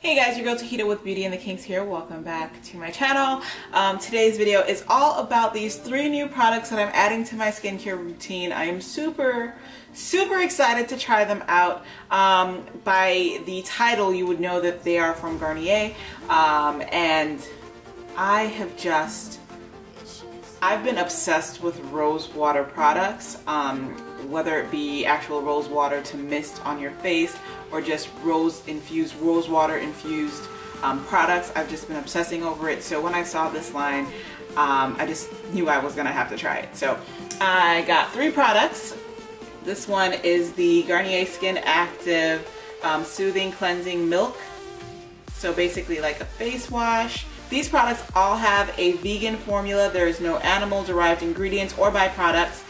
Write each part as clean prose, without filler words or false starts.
Hey guys, your girl Tahita with Beauty and the Kinks here. Welcome back to my channel. Today's video is all about these 3 new products that I'm adding to my skincare routine. I am super excited to try them out. By the title, you would know that they are from Garnier. And I've been obsessed with rose water products, whether it be actual rose water to mist on your face or just rose water infused products. I've just been obsessing over it. So when I saw this line, I just knew I was gonna have to try it. So I got 3 products. This one is the Garnier Skin Active Soothing Cleansing Milk. So basically like a face wash. These products all have a vegan formula. There is no animal derived ingredients or byproducts.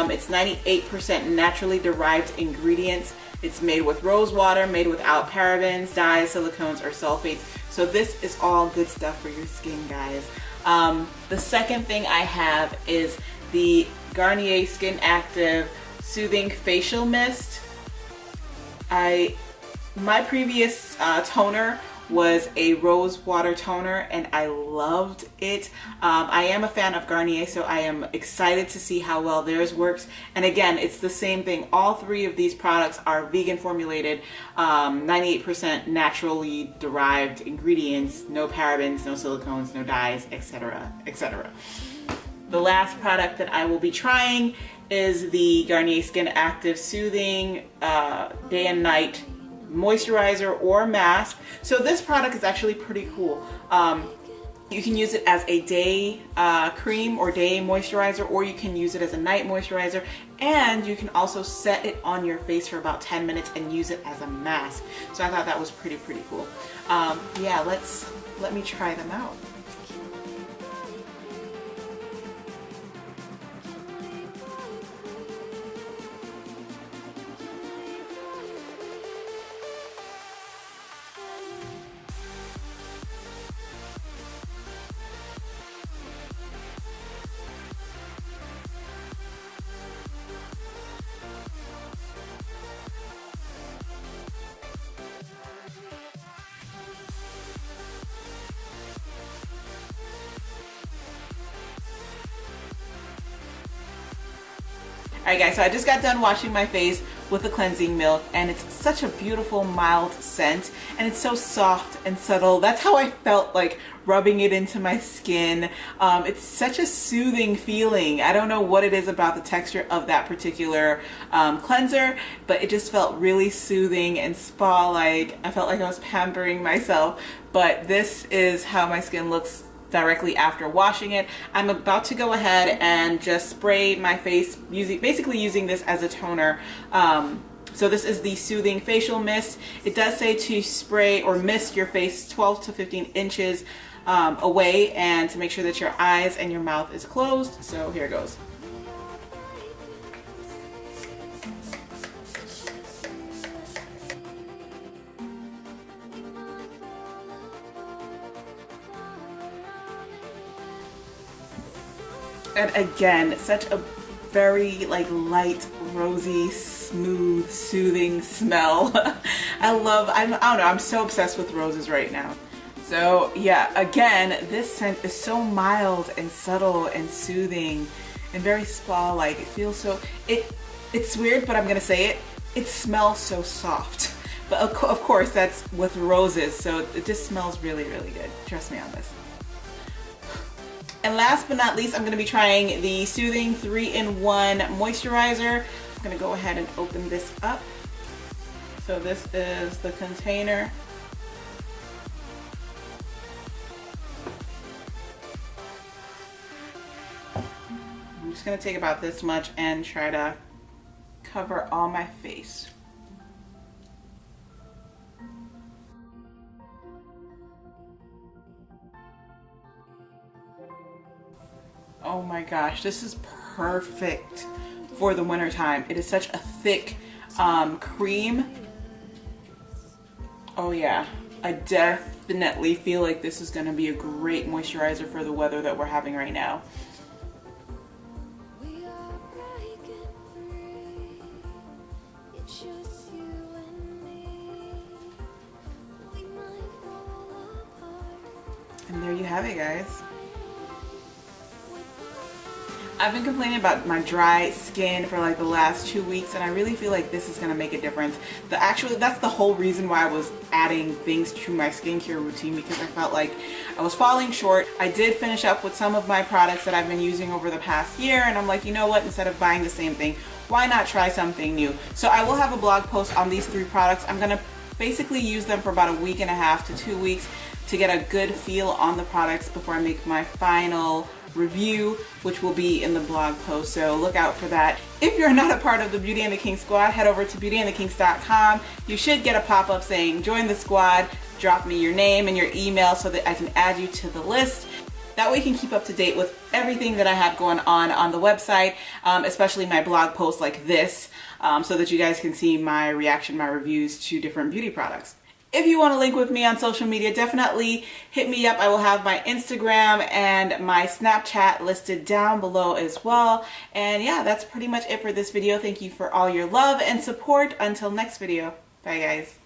It's 98% naturally derived ingredients. It's made with rose water, made without parabens, dyes, silicones, or sulfates. So this is all good stuff for your skin, guys. The second thing I have is the Garnier Skin Active Soothing Facial Mist. My previous toner was a rose water toner and I loved it. I am a fan of Garnier, so I am excited to see how well theirs works. And again, it's the same thing. All 3 of these products are vegan formulated, 98% naturally derived ingredients, no parabens, no silicones, no dyes, etc., etc. The last product that I will be trying is the Garnier Skin Active Soothing Day and Night Moisturizer or mask. So this product is actually pretty cool. You can use it as a day cream or day moisturizer, or you can use it as a night moisturizer, and you can also set it on your face for about 10 minutes and use it as a mask. So I thought that was pretty cool. Yeah, let me try them out. Alright guys, so I just got done washing my face with the cleansing milk, and it's such a beautiful mild scent, and it's so soft and subtle. That's how I felt like rubbing it into my skin. It's such a soothing feeling. I don't know what it is about the texture of that particular cleanser, but it just felt really soothing and spa-like. I felt like I was pampering myself, but this is how my skin looks directly after washing it. I'm about to go ahead and just spray my face basically using this as a toner. So this is the Soothing Facial Mist. It does say to spray or mist your face 12 to 15 inches away, and to make sure that your eyes and your mouth is closed. So here it goes. And again, such a very light, rosy, smooth, soothing smell. I don't know, I'm so obsessed with roses right now. So yeah, again, this scent is so mild and subtle and soothing and very spa-like. It feels so, it's weird, but I'm gonna say it, it smells so soft. But of course, that's with roses, so it just smells really good. Trust me on this. And last but not least, I'm going to be trying the Soothing 3-in-1 Moisturizer. I'm going to go ahead and open this up. So this is the container. I'm just going to take about this much and try to cover all my face. Oh my gosh, this is perfect for the winter time. It is such a thick cream. Oh yeah, I definitely feel like this is gonna be a great moisturizer for the weather that we're having right now. And there you have it, guys. I've been complaining about my dry skin for like the last 2 weeks, and I really feel like this is going to make a difference. That's the whole reason why I was adding things to my skincare routine, because I felt like I was falling short. I did finish up with some of my products that I've been using over the past year, and I'm like, you know what, instead of buying the same thing, why not try something new? So I will have a blog post on these 3 products. I'm going to basically use them for about a week and a half to 2 weeks to get a good feel on the products before I make my final review, which will be in the blog post, so look out for that. If you're not a part of the Beauty and the King squad, head over to beautyandthekings.com. You should get a pop-up saying join the squad. Drop me your name and your email so that I can add you to the list. That way you can keep up to date with everything that I have going on the website, especially my blog posts like this, so that you guys can see my reaction, my reviews to different beauty products. If you want to link with me on social media, definitely hit me up. I will have my Instagram and my Snapchat listed down below as well. And yeah, that's pretty much it for this video. Thank you for all your love and support. Until next video. Bye, guys.